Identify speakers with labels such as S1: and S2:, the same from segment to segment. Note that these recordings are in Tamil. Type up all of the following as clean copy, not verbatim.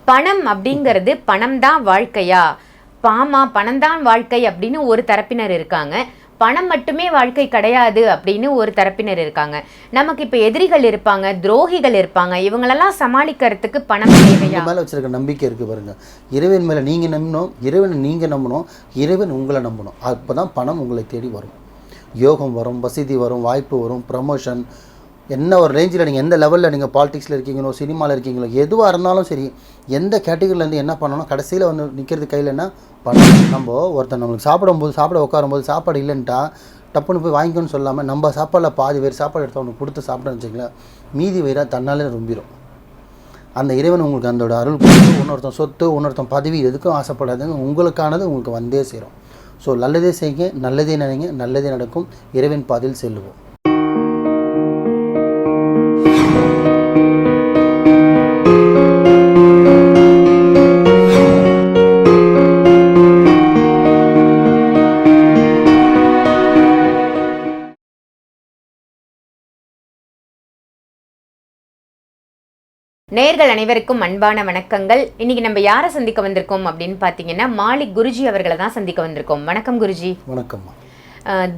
S1: பணம் அப்படிங்கிறது பணம் தான் வாழ்க்கையா, பணம் தான் வாழ்க்கை அப்படின்னு ஒரு தரப்பினர் இருக்காங்க. பணம் மட்டுமே வாழ்க்கை கிடையாது அப்படின்னு ஒரு தரப்பினர் இருக்காங்க. நமக்கு இப்ப எதிரிகள் இருப்பாங்க, துரோகிகள் இருப்பாங்க. இவங்களெல்லாம் சமாளிக்கிறதுக்கு பணம் தேவையா?
S2: மேல வச்சிருக்க நம்பிக்கை இருக்கு பாருங்க. இறைவன் மேல நீங்க நம்பணும், இறைவனை நீங்க நம்பணும், இறைவன் உங்களை நம்பணும். அப்பதான் பணம் உங்களை தேடி வரும், யோகம் வரும், வசதி வரும், வாய்ப்பு வரும், ப்ரமோஷன். என்ன ஒரு ரேஞ்சில் நீங்கள் எந்த லெவலில் நீங்கள் பாலிடிக்ஸில் இருக்கீங்களோ, சினிமாவில் இருக்கீங்களோ, எதுவாக இருந்தாலும் சரி, எந்த கேட்டகரியிலேருந்து என்ன பண்ணணும், கடைசியில் வந்து நிற்கிறது கையில் என்ன பணம். நம்ம ஒருத்தர் நம்மளுக்கு சாப்பிட உட்காரும்போது சாப்பாடு இல்லைன்ட்டா டப்புன்னு போய் வாங்கிக்கணும்னு சொல்லாமல் நம்ம சாப்பாடில் பாதி வேறு சாப்பாடு எடுத்தவனுக்கு கொடுத்து சாப்பிட்டோன்னு வச்சுங்களேன், மீதி வயிறாக தன்னாலே ரொம்பிடும். அந்த இறைவன் உங்களுக்கு அதோட அருள் கொடுத்து இன்னொருத்தன் சொத்து, இன்னொருத்தன் பதவி எதுக்கும் ஆசைப்படாதுங்க. உங்களுக்கானது உங்களுக்கு வந்தே சேரும். ஸோ நல்லதே செய்யுங்க, நல்லதே நினைங்க, நல்லதே நடக்கும். இறைவன் பாதையில் செல்லுவோம்.
S1: நேயர்கள் அனைவருக்கும் அன்பான வணக்கங்கள். இன்னைக்கு நம்ம யாரை சந்திக்க வந்திருக்கோம் அப்படின்னு பார்த்தீங்கன்னா, மாலிக் குருஜி அவர்களை தான் சந்திக்க வந்திருக்கோம். வணக்கம் குருஜி.
S2: வணக்கம்.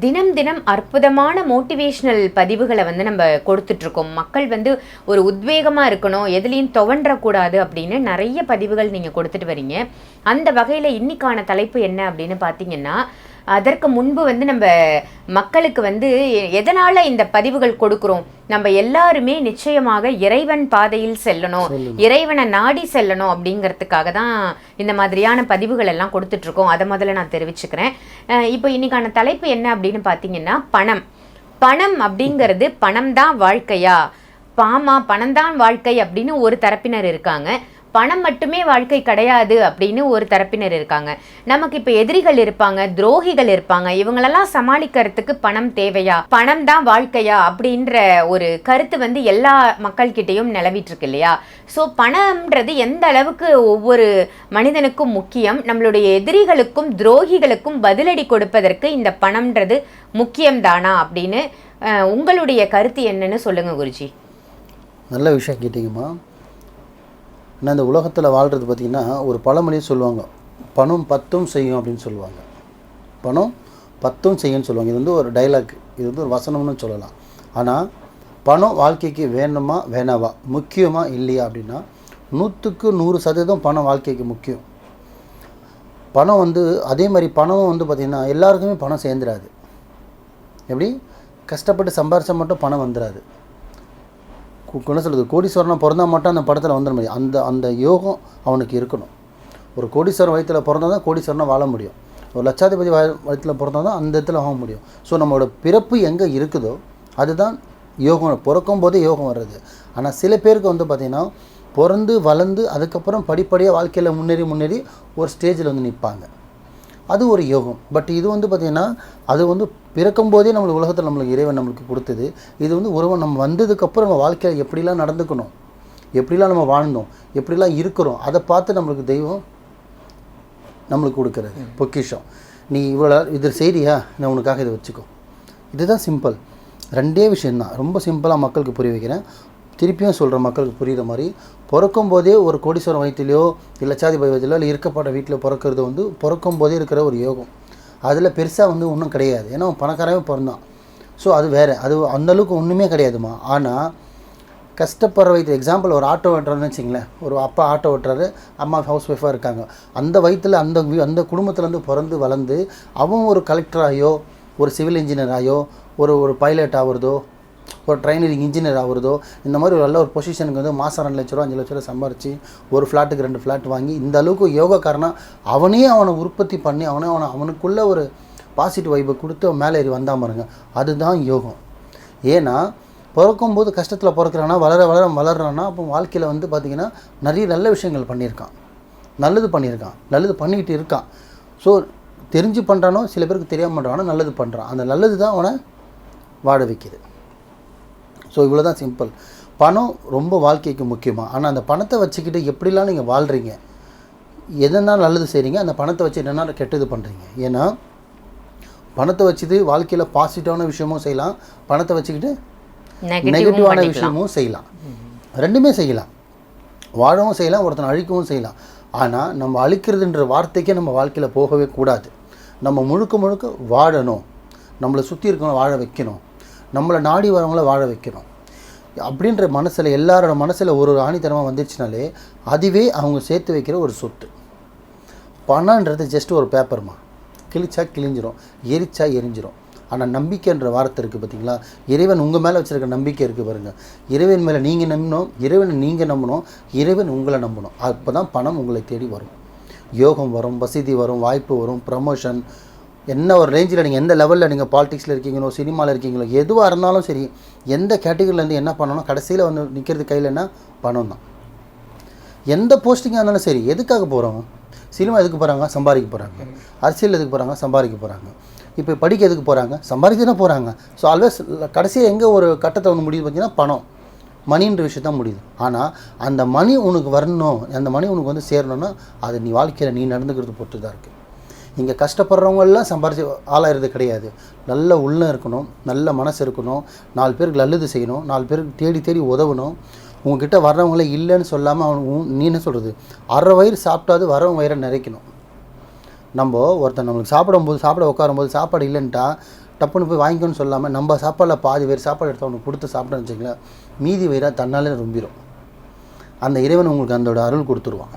S1: தினம் தினம் அற்புதமான மோட்டிவேஷ்னல் பதிவுகளை வந்து நம்ம கொடுத்துட்ருக்கோம். மக்கள் வந்து ஒரு உத்வேகமாக இருக்கணும், எதுலேயும் துவண்டக்கூடாது அப்படின்னு நிறைய பதிவுகள் நீங்கள் கொடுத்துட்டு வரீங்க. அந்த வகையில் இன்னைக்கான தலைப்பு என்ன அப்படின்னு பார்த்தீங்கன்னா, அதற்கு முன்பு வந்து நம்ம மக்களுக்கு வந்து எதனால் இந்த பதிவுகள் கொடுக்குறோம், நம்ம எல்லாருமே நிச்சயமாக இறைவன் பாதையில் செல்லணும், இறைவனை நாடி செல்லணும் அப்படிங்கிறதுக்காக தான் இந்த மாதிரியான பதிவுகள் எல்லாம் கொடுத்துட்ருக்கோம். அதை முதல்ல நான் தெரிவிச்சுக்கிறேன். இப்போ இன்னைக்கான தலைப்பு என்ன அப்படின்னு பார்த்தீங்கன்னா, பணம் அப்படிங்கிறது பணம் தான் வாழ்க்கையா, பணம் தான் வாழ்க்கை அப்படின்னு ஒரு தரப்பினர் இருக்காங்க. பணம் மட்டுமே வாழ்க்கை கிடையாது அப்படின்னு ஒரு தரப்பினர் இருக்காங்க. நமக்கு இப்ப எதிரிகள் இருப்பாங்க, துரோகிகள் இருப்பாங்க. இவங்களெல்லாம் சமாளிக்கிறதுக்கு பணம் தேவையா, பணம் தான் வாழ்க்கையா அப்படின்ற ஒரு கருத்து வந்து எல்லா மக்கள்கிட்டையும் நிலவிட்டு இருக்கு இல்லையா? ஸோ பணம்ன்றது எந்த அளவுக்கு ஒவ்வொரு மனிதனுக்கும் முக்கியம், நம்மளுடைய எதிரிகளுக்கும் துரோகிகளுக்கும் பதிலடி கொடுப்பதற்கு இந்த பணம்ன்றது முக்கியம்தானா அப்படின்னு உங்களுடைய கருத்து என்னன்னு சொல்லுங்க குருஜி.
S2: நல்ல விஷயம் கேட்டீங்கம்மா. ஏன்னா இந்த உலகத்தில் வாழ்கிறது பார்த்திங்கன்னா, ஒரு பழமொழியை சொல்லுவாங்க, பணம் 10 செய்யும் அப்படின்னு சொல்லுவாங்க. பணம் 10 செய்யும்னு சொல்லுவாங்க. இது வந்து ஒரு டைலாக், இது வந்து ஒரு வசனம்னு சொல்லலாம். ஆனால் பணம் வாழ்க்கைக்கு வேணுமா வேணாவா, முக்கியமா இல்லையா அப்படின்னா 100க்கு 100% பணம் வாழ்க்கைக்கு முக்கியம். பணம் வந்து அதே மாதிரி பணம் வந்து பார்த்திங்கன்னா எல்லாருக்குமே பணம் சேர்ந்துடாது. எப்படி கஷ்டப்பட்டு சம்பாரிச்சா மட்டும் பணம் வந்துடாது. என்ன சொல்கிறது, கோடீஸ்வரனை பிறந்தால் மட்டும் அந்த படத்தில் வந்துட முடியும். அந்த யோகம் அவனுக்கு இருக்கணும். ஒரு கோடீஸ்வரன் வயிற்றில் பிறந்தால் தான் கோடீஸ்வரனை வாழ முடியும். ஒரு லட்சாதிபதி வயிற்றில் பிறந்தால் தான் அந்த இடத்துல வாழ முடியும். ஸோ நம்மளோட பிறப்பு எங்கே இருக்குதோ அதுதான் யோகம். பிறக்கும் போதே யோகம் வர்றது. ஆனால் சில பேருக்கு வந்து பார்த்திங்கன்னா பிறந்து வளர்ந்து அதுக்கப்புறம் படிப்படியாக வாழ்க்கையில் முன்னேறி ஒரு ஸ்டேஜில் வந்து நிற்பாங்க. அது ஒரு யோகம். பட் இது வந்து பார்த்திங்கன்னா அது வந்து பிறக்கும்போதே நம்மளுக்கு உலகத்தில் நம்மளுக்கு இறைவன் நம்மளுக்கு கொடுத்தது. இது வந்து ஒருவன் நம்ம வந்ததுக்கப்புறம் நம்ம வாழ்க்கையில் எப்படிலாம் நடந்துக்கணும், எப்படிலாம் நம்ம வாழ்ந்தோம், எப்படிலாம் இருக்கிறோம், அதை பார்த்து நம்மளுக்கு தெய்வம் நம்மளுக்கு கொடுக்குறது பொக்கிஷம். நீ இவ்வளோ இது செய்தியா, நான் உனக்காக இதை வச்சுக்கோ. இதுதான் சிம்பிள். 2 விஷயந்தான். ரொம்ப சிம்பிளாக மக்களுக்கு புரிய வைக்கிறேன். திருப்பியும் சொல்கிற மக்களுக்கு புரிகிற மாதிரி, பிறக்கும் போதே ஒரு கோடீஸ்வரம் வயிற்றிலையோ இல்லை லட்சாதிபதி வயிற்றிலோ இல்லை இருக்கப்பட்ட வீட்டில் பிறக்கிறது வந்து பிறக்கும் போதே இருக்கிற ஒரு யோகம். அதில் பெருசாக வந்து ஒன்றும் கிடையாது. ஏன்னா பணக்காரவே பிறந்தான். ஸோ அது வேறு, அது அந்தளவுக்கு ஒன்றுமே கிடையாதுமா. ஆனால் கஷ்டப்படுற வயிற்று, எக்ஸாம்பிள் ஒரு ஆட்டோ ஓட்டுறாருன்னு வச்சிங்களேன். ஒரு அப்பா ஆட்டோ ஓட்டுறாரு, அம்மா ஹவுஸ் ஒய்ஃபாக இருக்காங்க. அந்த வயிற்றில் அந்த குடும்பத்துலேருந்து பிறந்து வளர்ந்து அவன் ஒரு கலெக்டராகியோ ஒரு சிவில் இன்ஜினியராகியோ ஒரு பைலட் ஆகிறதோ ஒரு ட்ரைனரிங் இன்ஜினியர் ஆகிறதோ இந்த மாதிரி ஒரு நல்ல ஒரு பொசிஷனுக்கு வந்து மாதம் 2 லட்ச ரூபா 5 லட்ச ரூபா சம்பாரித்து ஒரு ஃப்ளாட்டுக்கு 2 ஃப்ளாட் வாங்கி இந்த அளவுக்கு யோகாக்காரனாக அவனை உற்பத்தி பண்ணி அவனுக்குள்ளே ஒரு பாசிட்டிவ் வைப்பை கொடுத்து அவன் மேலே ஏறி வந்தால் பாருங்க, அதுதான் யோகம். ஏன்னா பிறக்கும்போது கஷ்டத்தில் பிறக்கிறான்னா வளர்றான்னா அப்போ வாழ்க்கையில் வந்து பார்த்திங்கன்னா நிறைய நல்ல விஷயங்கள் பண்ணியிருக்கான், நல்லது பண்ணிக்கிட்டு இருக்கான். ஸோ தெரிஞ்சு பண்ணுறானோ சில பேருக்கு தெரியாமல் பண்ணுறானோ நல்லது பண்ணுறான். அந்த நல்லது தான் அவனை வாழ வைக்கிது. ஸோ இவ்வளோ தான் சிம்பிள். பணம் ரொம்ப வாழ்க்கைக்கு முக்கியமாக. ஆனால் அந்த பணத்தை வச்சுக்கிட்டு எப்படிலாம் நீங்கள் வாழ்கிறீங்க, எதனா நல்லது செய்கிறீங்க, அந்த பணத்தை வச்சு என்னென்ன கெட்டது பண்ணுறீங்க. ஏன்னா பணத்தை வச்சுட்டு வாழ்க்கையில் பாசிட்டிவான விஷயமும் செய்யலாம், பணத்தை வச்சுக்கிட்டு நெகட்டிவான விஷயமும் செய்யலாம். 2மே செய்யலாம். வாழவும் செய்யலாம், ஒருத்தனை அழிக்கவும் செய்யலாம். ஆனால் நம்ம அழிக்கிறதுன்ற வார்த்தைக்கே நம்ம வாழ்க்கையில் போகவே கூடாது. நம்ம முழுக்க முழுக்க வாழணும், நம்மளை சுற்றி இருக்கவங்கள வாழ வைக்கணும், நம்மளை நாடி வரவங்கள வாழ வைக்கணும் அப்படின்ற மனசில், எல்லாரோட மனசில் ஒரு ஆணித்தனமாக வந்துருச்சுனாலே அதுவே அவங்க சேர்த்து வைக்கிற ஒரு சொத்து. பணன்றது ஜஸ்ட் ஒரு பேப்பர்மா, கிழிச்சா கிழிஞ்சிரும், எரிச்சா எரிஞ்சிரும். ஆனால் நம்பிக்கைன்ற வார்த்தை இருக்குது பார்த்தீங்களா, இறைவன் உங்கள் மேலே வச்சுருக்க நம்பிக்கை இருக்குது பாருங்கள். இறைவன் மேலே நீங்கள் நம்பணும், இறைவனை நீங்கள் நம்பணும், இறைவன் உங்களை நம்பணும். அப்போ தான் பணம் உங்களை தேடி வரும், யோகம் வரும், வசதி வரும், வாய்ப்பு வரும், ப்ரமோஷன். என்ன ஒரு ரேஞ்சில் நீங்கள் எந்த லெவலில் நீங்கள் பாலிடிக்ஸில் இருக்கீங்களோ, சினிமாவில் இருக்கீங்களோ, எதுவாக இருந்தாலும் சரி, எந்த கேட்டகரியிலேருந்து என்ன பண்ணணும், கடைசியில் வந்து நிற்கிறது கையில் என்ன பணம் தான். எந்த போஸ்டிங்காக இருந்தாலும் சரி, எதுக்காக போகிறோம்? சினிமா எதுக்கு போகிறாங்க? சம்பாதிக்க போகிறாங்க. அரசியல் எதுக்கு போகிறாங்க? சம்பாதிக்க போகிறாங்க. இப்போ படிக்க எதுக்கு போகிறாங்க? சம்பாதிக்க தான் போகிறாங்க. ஸோ ஆல்வேஸ் கடைசியாக எங்கே ஒரு கட்டத்தை வந்து முடியுது பார்த்தீங்கன்னா பணம், மணின்ற விஷயம் தான் முடியுது. ஆனால் அந்த மணி உனக்கு வரணும், அந்த மணி உனக்கு வந்து சேரணும்னா அது நீ வாழ்க்கையில் நீ நடந்துக்கிறது பொறுத்து தான் இருக்குது. இங்கே கஷ்டப்படுறவங்கெல்லாம் சம்பாரிச்சு ஆளாகிறது கிடையாது. நல்ல உள்ளம் இருக்கணும், நல்ல மனசு இருக்கணும், 4 பேருக்கு நல்லது செய்யணும், 4 பேருக்கு தேடி தேடி உதவணும். உங்ககிட்ட வர்றவங்களே இல்லைன்னு சொல்லாமல் அவனுக்கு நீ என்ன சொல்கிறது, அரை வயிறு சாப்பிட்டாது வரவங்க வயிறை நிறைக்கணும். நம்ம ஒருத்தர் நம்மளுக்கு சாப்பிட உட்காரும்போது சாப்பாடு இல்லைன்ட்டா டப்புன்னு போய் வாங்கிக்கணும்னு சொல்லாமல் நம்ம சாப்பாடில் பாதி வயிறு சாப்பாடு எடுத்து அவனுக்கு கொடுத்து சாப்பிட்டோன்னு வச்சுங்களேன், மீதி வயிறாக தன்னாலே ரொம்பிடும். அந்த இறைவன் உங்களுக்கு அதோட அருள் கொடுத்துருவான்.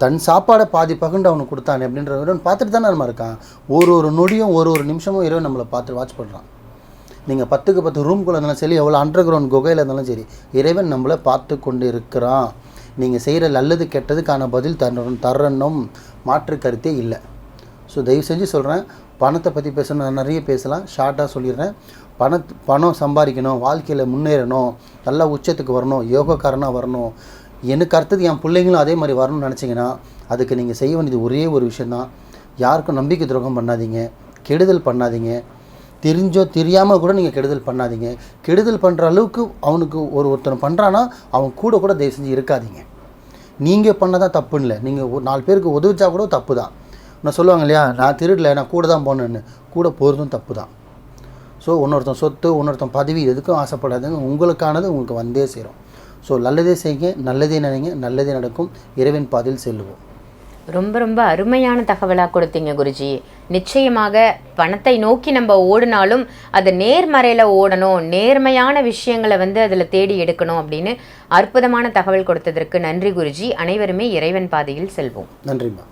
S2: தன் சாப்பாடை பாதி பகுண்டு அவனுக்கு கொடுத்தானே அப்படின்ற இறைவன் பார்த்துட்டு தானே நம்ம இருக்கான். ஒரு நொடியும் ஒரு நிமிஷமும் இறைவன் நம்மளை பார்த்து வாட்ச் பண்ணுறான். நீங்கள் 10க்கு 10 ரூம்குள்ளே இருந்தாலும் சரி, எவ்வளோ அண்டர் கிரவுண்ட் குகையில் இருந்தாலும் சரி, இறைவன் நம்மளை பார்த்து கொண்டு இருக்கிறான். நீங்கள் செய்கிற நல்லது கெட்டதுக்கான பதில் தரணும், மாற்று கருத்தே இல்லை. ஸோ தயவு செஞ்சு சொல்கிறேன், பணத்தை பற்றி பேசணும், நான் நிறைய பேசலாம், ஷார்ட்டாக சொல்லிடுறேன். பணம் சம்பாதிக்கணும், வாழ்க்கையில் முன்னேறணும், நல்லா உச்சத்துக்கு வரணும், யோகக்காரனாக வரணும், எனக்கு அடுத்தது என் பிள்ளைங்களும் அதே மாதிரி வரணும்னு நினச்சிங்கன்னா அதுக்கு நீங்கள் செய்ய வேண்டியது ஒரே ஒரு விஷயந்தான். யாருக்கும் நம்பிக்கை துரோகம் பண்ணாதீங்க, கெடுதல் பண்ணாதீங்க. தெரிஞ்சோ தெரியாமல் கூட நீங்கள் கெடுதல் பண்ணாதீங்க. கெடுதல் பண்ணுற அளவுக்கு அவனுக்கு ஒருத்தனை பண்ணுறான்னா அவன் கூட தயவு செஞ்சு இருக்காதீங்க. நீங்கள் பண்ணதான் தப்புன்னு இல்லை, நீங்கள் 4 பேருக்கு உதவிச்சா கூட தப்பு தான். நான் சொல்லுவாங்க இல்லையா, நான் திருடலை, நான் கூட தான் போனேன்னு, கூட போகிறதும் தப்பு தான். ஸோ இன்னொருத்தன் சொத்து, இன்னொருத்தன் பதவி எதுக்கும் ஆசைப்படாதுங்க. உங்களுக்கானது உங்களுக்கு வந்தே சேரும். ஸோ நல்லதே செய்யுங்க, நல்லதே நினைங்க, நல்லதே நடக்கும், இறைவன் பாதையில் செல்லுவோம்.
S1: ரொம்ப ரொம்ப அருமையான தகவலாக கொடுத்தீங்க குருஜி. நிச்சயமாக பணத்தை நோக்கி நம்ம ஓடினாலும் அது நேர்மறையில் ஓடணும், நேர்மையான விஷயங்களை வந்து அதில் தேடி எடுக்கணும் அப்படின்னு அற்புதமான தகவல் கொடுத்ததற்கு நன்றி குருஜி. அனைவருமே இறைவன் பாதையில் செல்வோம்.
S2: நன்றிம்மா.